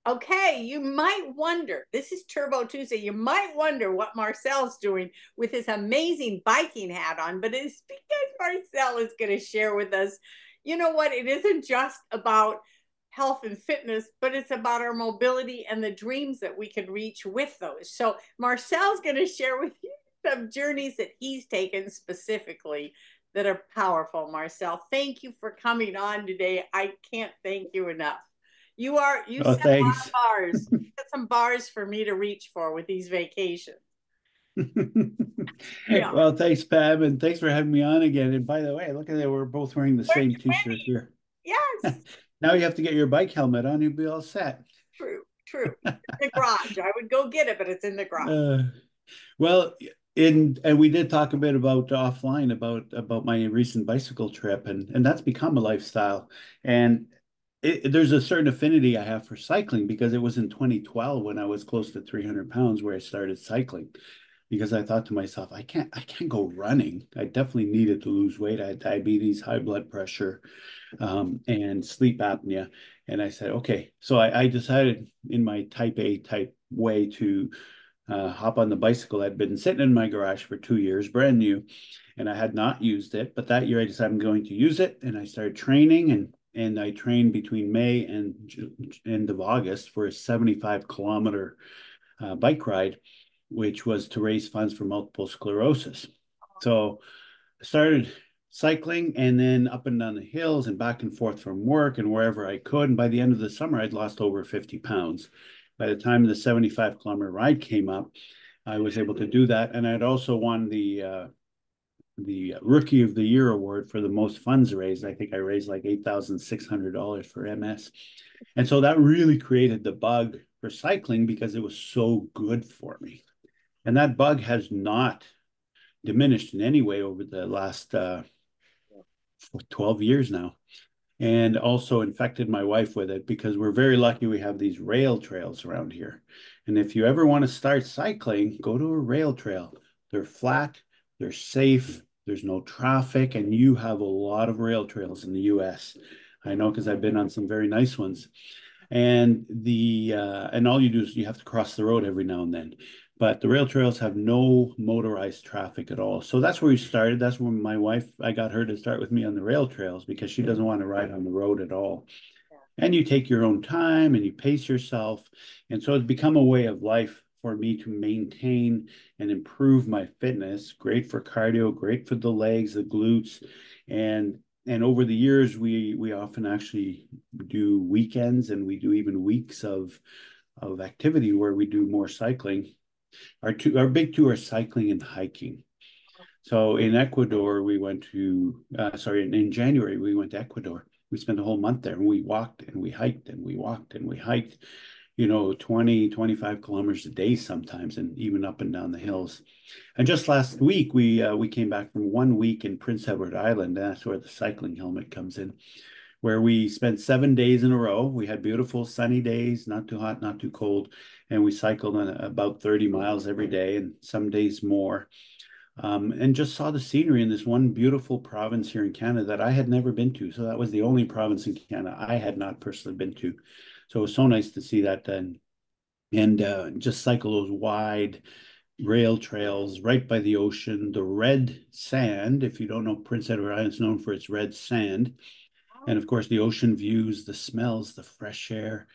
Okay, you might wonder, this is Turbo Tuesday. You might wonder what Marcel's doing with his amazing biking hat on, but it's because Marcel is going to share with us, you know what? It isn't just about health and fitness, but it's about our mobility and the dreams that we can reach with those. So, Marcel's going to share with you some journeys that he's taken specifically that are powerful. Marcel, thank you for coming on today. I can't thank you enough. You Oh, set thanks. bars. Set some bars for me to reach for with these vacations. Yeah. Well, thanks, Pam, and thanks for having me on again. And by the way, look at that, we're both wearing the We're same t-shirt twinning. here. Yes. Now you have to get your bike helmet on, you'll be all set. True. True. In the garage. I would go get it, but it's in the garage. Uh, well, in and we did talk a bit about offline about my recent bicycle trip, and that's become a lifestyle. And there's a certain affinity I have for cycling because it was in 2012 when I was close to 300 pounds where I started cycling. Because I thought to myself, I can't go running. I definitely needed to lose weight. I had diabetes, high blood pressure, and sleep apnea. And I said, okay. So I decided in my type A type way to hop on the bicycle. I'd been sitting in my garage for 2 years, brand new, and I had not used it. But that year I decided I'm going to use it, and I started training, and I trained between May and end of August for a 75-kilometer bike ride, which was to raise funds for multiple sclerosis. So I started cycling and then up and down the hills and back and forth from work and wherever I could. And by the end of the summer, I'd lost over 50 pounds. By the time the 75-kilometer ride came up, I was able to do that. And I'd also won the Rookie of the Year award for the most funds raised. I think I raised like $8,600 for MS. And so that really created the bug for cycling because it was so good for me. And that bug has not diminished in any way over the last 12 years now. And also infected my wife with it because we're very lucky we have these rail trails around here. And if you ever want to start cycling, go to a rail trail. They're flat, they're safe, there's no traffic, and you have a lot of rail trails in the US. I know because I've been on some very nice ones. And all you do is you have to cross the road every now and then. But the rail trails have no motorized traffic at all. So that's where we started. That's when my wife, I got her to start with me on the rail trails because she doesn't want to ride on the road at all. And you take your own time and you pace yourself. And so it's become a way of life for me to maintain and improve my fitness. Great for cardio, great for the legs, the glutes. And and over the years, we often actually do weekends and we do even weeks of activity where we do more cycling. Our big two are cycling and hiking. So in Ecuador, we went to, in January, we went to Ecuador. We spent a whole month there and we walked and we hiked and we walked and we hiked, 20, 25 kilometers a day sometimes, and even up and down the hills. And just last week, we came back from 1 week in Prince Edward Island. And that's where the cycling helmet comes in, where we spent 7 days in a row. We had beautiful sunny days, not too hot, not too cold. And we cycled on about 30 miles every day and some days more. And just saw the scenery in this one beautiful province here in Canada that I had never been to. So that was the only province in Canada I had not personally been to. So it was so nice to see that and just cycle those wide rail trails right by the ocean. The red sand, if you don't know, Prince Edward Island is known for its red sand. And of course, the ocean views, the smells, the fresh air.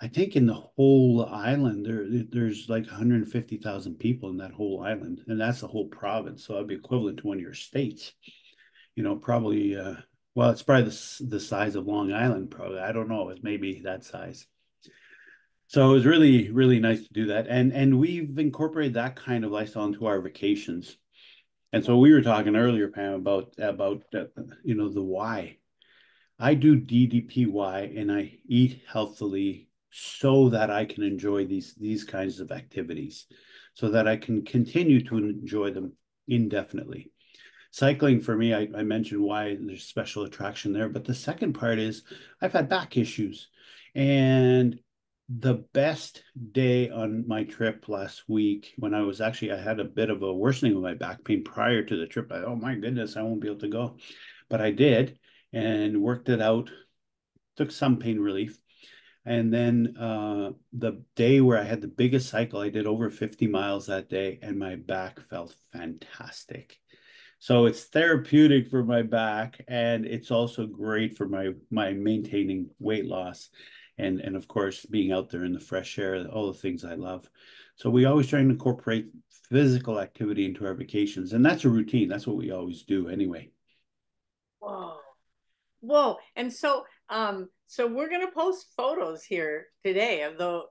I think in the whole island, there's like 150,000 people in that whole island, and that's the whole province. So that'd be equivalent to one of your states. Probably. Well, it's probably the size of Long Island. Probably, I don't know. It's maybe that size. So it was really, really nice to do that, and we've incorporated that kind of lifestyle into our vacations. And so we were talking earlier, Pam, about the why. I do DDPY and I eat healthily so that I can enjoy these kinds of activities, so that I can continue to enjoy them indefinitely. Cycling for me, I mentioned why there's special attraction there, but the second part is I've had back issues. And the best day on my trip last week, when I had a bit of a worsening of my back pain prior to the trip. Oh my goodness, I won't be able to go. But I did and worked it out, took some pain relief. And then the day where I had the biggest cycle, I did over 50 miles that day, and my back felt fantastic. So it's therapeutic for my back, and it's also great for my maintaining weight loss, and of course being out there in the fresh air, all the things I love. So we always try and incorporate physical activity into our vacations, and that's a routine. That's what we always do anyway. Whoa. Whoa. And so we're gonna post photos here today of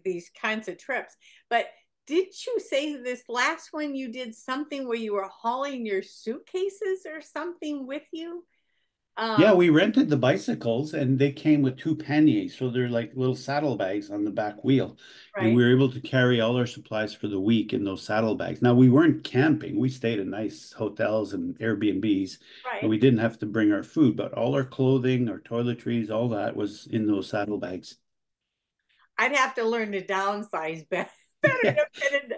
these kinds of trips. But did you say this last one you did something where you were hauling your suitcases or something with you? Yeah, Um, we rented the bicycles and they came with two panniers. So they're like little saddlebags on the back wheel. And right, we were able to carry all our supplies for the week in those saddlebags. Now, we weren't camping. We stayed in nice hotels and Airbnbs, and right. we didn't have to bring our food, but all our clothing, our toiletries, all that was in those saddlebags. I'd have to learn to downsize better Yeah. to fit in.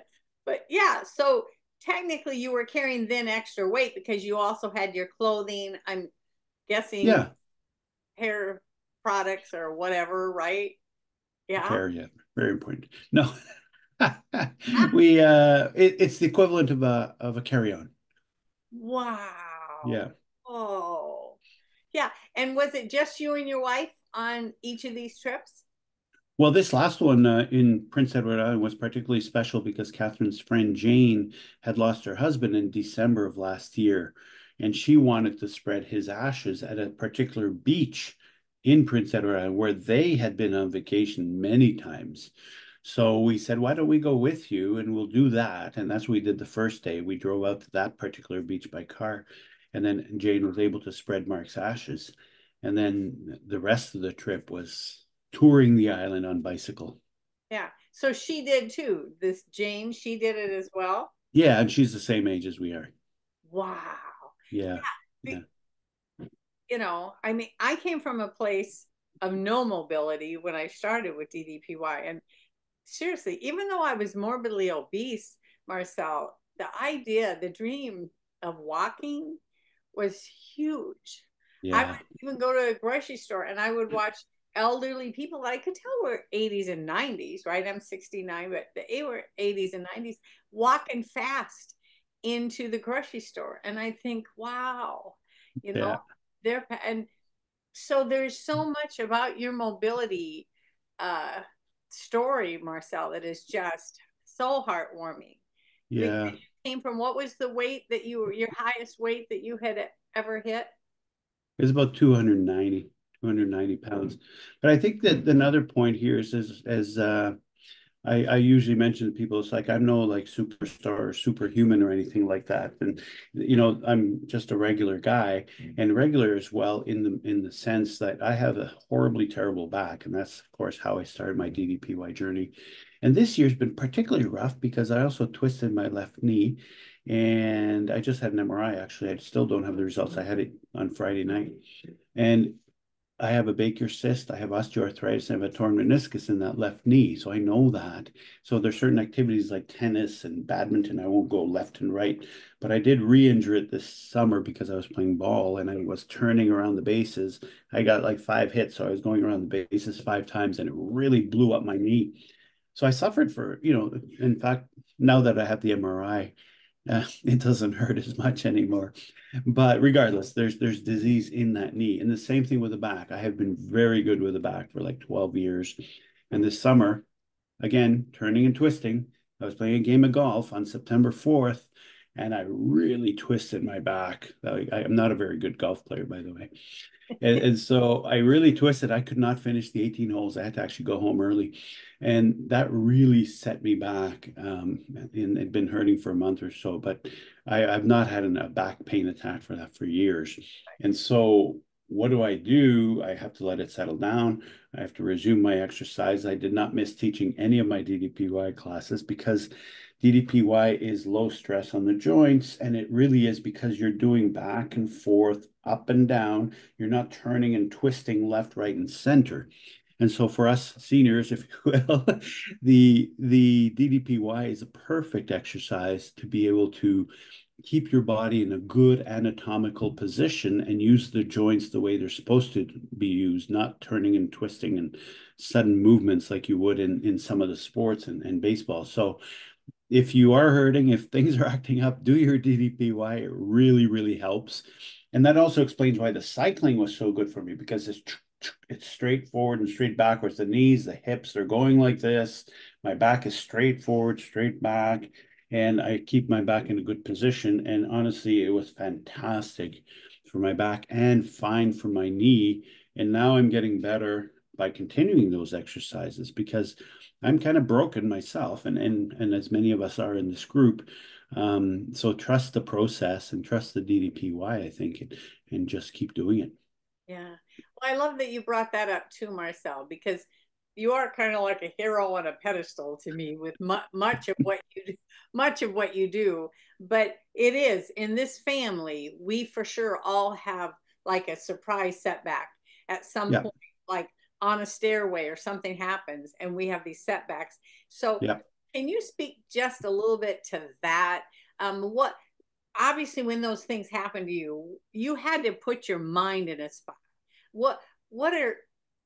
But yeah, so technically you were carrying then extra weight because you also had your clothing, I'm guessing Yeah. hair products or whatever, right? Yeah. Hair, yeah. Very important. No. It's the equivalent of a carry-on. Wow. Yeah. Oh, yeah. And was it just you and your wife on each of these trips? Well, this last one in Prince Edward Island was particularly special because Catherine's friend Jane had lost her husband in December of last year, and she wanted to spread his ashes at a particular beach in Prince Edward Island where they had been on vacation many times. So we said, why don't we go with you and we'll do that? And that's what we did the first day. We drove out to that particular beach by car, and then Jane was able to spread Mark's ashes. And then the rest of the trip was touring the island on bicycle. Yeah. So she did too. This Jane, she did it as well. Yeah, and she's the same age as we are. Wow. Yeah, Yeah. yeah, I mean, I came from a place of no mobility when I started with DDPY. And seriously, even though I was morbidly obese, Marcel, the idea, the dream of walking was huge. I would yeah. even go to a grocery store and I would watch elderly people I could tell were 80s and 90s, right? I'm 69, but they were 80s and 90s walking fast into the grocery store. And I think, wow, you know, Yeah. and so there's so much about your mobility uh, story, Marcel, that is just so heartwarming. Because Yeah. you came from what was the weight that you were your highest weight that you had ever hit? It's about 290 pounds. But I think that another point here is as I usually mention to people, it's like I'm no like superstar or superhuman or anything like that. And I'm just a regular guy, and regular as well in the sense that I have a horribly terrible back, and that's of course how I started my DDPY journey. And this year's been particularly rough because I also twisted my left knee, and I just had an MRI. Actually, I still don't have the results. I had it on Friday night, and I have a Baker cyst, I have osteoarthritis, and I have a torn meniscus in that left knee. So I know that. So there's certain activities like tennis and badminton, I won't go left and right. But I did re-injure it this summer because I was playing ball and I was turning around the bases. I got like 5 hits, so I was going around the bases 5 times and it really blew up my knee. So I suffered for, in fact, now that I have the MRI, it doesn't hurt as much anymore. But regardless, there's disease in that knee. And the same thing with the back. I have been very good with the back for like 12 years. And this summer, again, turning and twisting, I was playing a game of golf on September 4th, and I really twisted my back. I'm not a very good golf player, by the way. And so I really twisted. I could not finish the 18 holes. I had to actually go home early. And that really set me back. And it'd been hurting for a month or so, but I've not had a back pain attack for that for years. And so what do? I have to let it settle down. I have to resume my exercise. I did not miss teaching any of my DDPY classes because DDPY is low stress on the joints, and it really is because you're doing back and forth, up and down. You're not turning and twisting left, right, and center. And so for us seniors, if you will, the DDPY is a perfect exercise to be able to keep your body in a good anatomical position and use the joints the way they're supposed to be used, not turning and twisting and sudden movements like you would in some of the sports and baseball. So if you are hurting, if things are acting up, do your DDPY. It really, really helps. And that also explains why the cycling was so good for me, because it's straight forward and straight backwards. The knees, the hips, they're going like this. My back is straight forward, straight back, and I keep my back in a good position. And honestly, it was fantastic for my back and fine for my knee. And now I'm getting better by continuing those exercises because I'm kind of broken myself, and as many of us are in this group. So trust the process and trust the DDPY, I think, and just keep doing it. Yeah. Well, I love that you brought that up too, Marcel, because you are kind of like a hero on a pedestal to me with much of what you do. But it is in this family, we for sure all have like a surprise setback at some Yeah, point, like on a stairway or something happens, and we have these setbacks. So, yeah. can you speak just a little bit to that? What obviously when those things happen to you, you had to put your mind in a spot. What are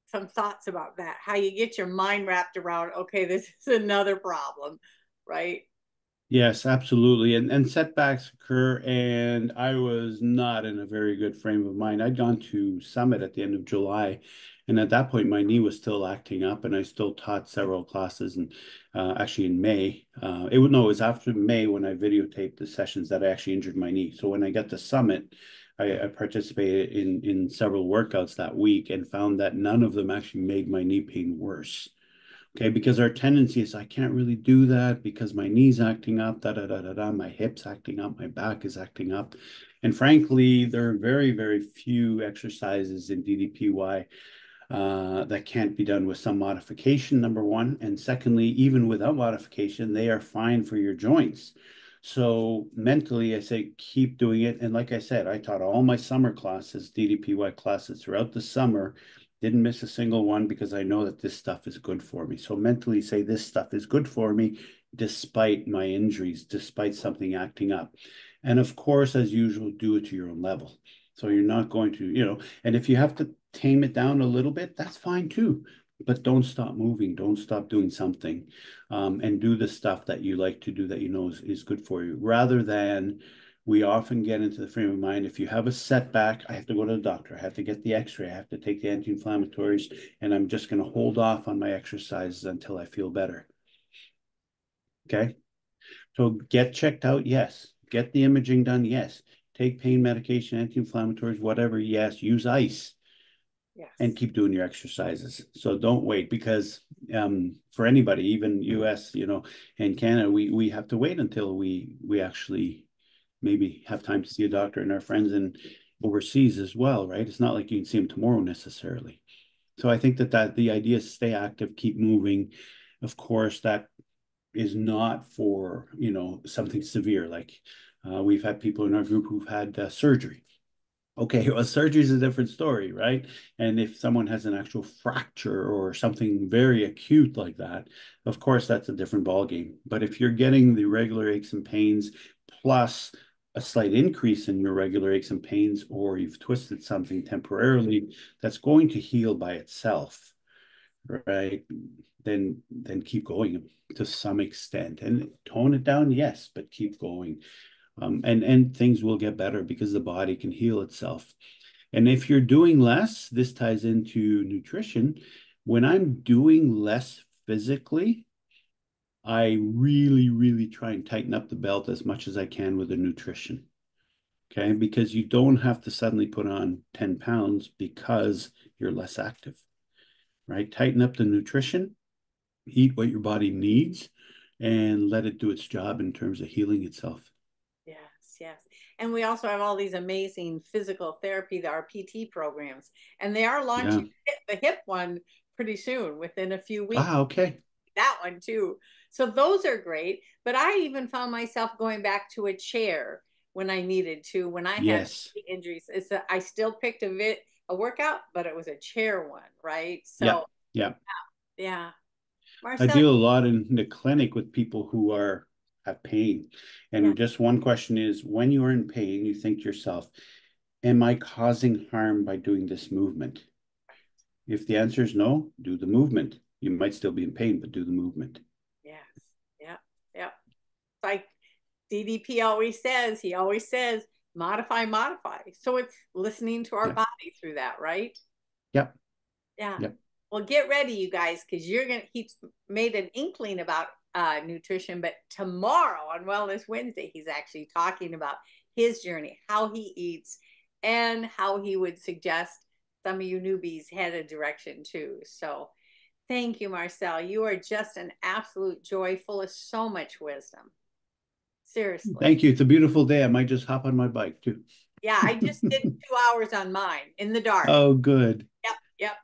some thoughts about that? How you get your mind wrapped around, okay, this is another problem, right? Yes, absolutely. And setbacks occur, and I was not in a very good frame of mind. I'd gone to Summit at the end of July, and at that point, my knee was still acting up, and I still taught several classes. And actually, in May, it was after May when I videotaped the sessions that I actually injured my knee. So when I got to Summit, I participated in several workouts that week and found that none of them actually made my knee pain worse. Okay, because our tendency is I can't really do that because my knee's acting up, da da da da da, my hips acting up, my back is acting up. And frankly, there are very, very few exercises in DDPY that can't be done with some modification, number one. And secondly, even without modification, they are fine for your joints. So mentally, I say keep doing it. And like I said, I taught all my summer classes, DDPY classes throughout the summer. Didn't miss a single one because I know that this stuff is good for me. So mentally say this stuff is good for me despite my injuries, despite something acting up. And of course, as usual, do it to your own level. So you're not going to, and if you have to tame it down a little bit, that's fine too. But don't stop moving. Don't stop doing something, and do the stuff that you like to do that you know is good for you. Rather than we often get into the frame of mind, if you have a setback, I have to go to the doctor. I have to get the x-ray. I have to take the anti-inflammatories, and I'm just going to hold off on my exercises until I feel better. Okay. So get checked out, yes. Get the imaging done, yes. Take pain medication, anti-inflammatories, whatever, yes. Use ice and Yes. keep doing your exercises. So don't wait because for anybody, even US, and Canada, we have to wait until we actually maybe have time to see a doctor, and our friends in overseas as well, right? It's not like you can see them tomorrow necessarily. So I think that the idea is stay active, keep moving. Of course, that is not for, something severe. Like we've had people in our group who've had surgery. Okay, well, surgery is a different story, right? And if someone has an actual fracture or something very acute like that, of course, that's a different ballgame. But if you're getting the regular aches and pains plus a slight increase in your regular aches and pains, or you've twisted something temporarily, that's going to heal by itself, right? Then keep going to some extent and tone it down, yes, but keep going. And things will get better because the body can heal itself. And if you're doing less, this ties into nutrition. When I'm doing less physically, I really, really try and tighten up the belt as much as I can with the nutrition. Okay. Because you don't have to suddenly put on 10 pounds because you're less active, right? Tighten up the nutrition, eat what your body needs, and let it do its job in terms of healing itself. Yes, yes. And we also have all these amazing physical therapy, the RPT programs, and they are Yeah. launching the hip one pretty soon, within a few weeks. Ah, okay. That one too. So those are great. But I even found myself going back to a chair when I needed to, when I had Yes. injuries. I still picked a workout, but it was a chair one, right? Yeah. So Yeah. yeah, I Marcel. deal a lot in the clinic with people who are have pain. Yeah. And just one question is, when you are in pain, you think to yourself, am I causing harm by doing this movement? If the answer is no, do the movement. You might still be in pain, but do the movement. Yes. Yeah. Yeah. Like DDP always says, he always says, modify, modify. So it's listening to our Yeah. body through that, right? Yep. Yeah. Yep. Well, get ready, you guys, because he's made an inkling about nutrition, but tomorrow on Wellness Wednesday, he's actually talking about his journey, how he eats, and how he would suggest some of you newbies head a direction too. So thank you, Marcel. You are just an absolute joy, full of so much wisdom. Seriously. Thank you. It's a beautiful day. I might just hop on my bike too. Yeah, I just did 2 hours on mine in the dark. Oh, good. Yep, yep.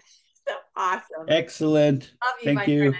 So awesome. Excellent. Love you, Thank my friend. you.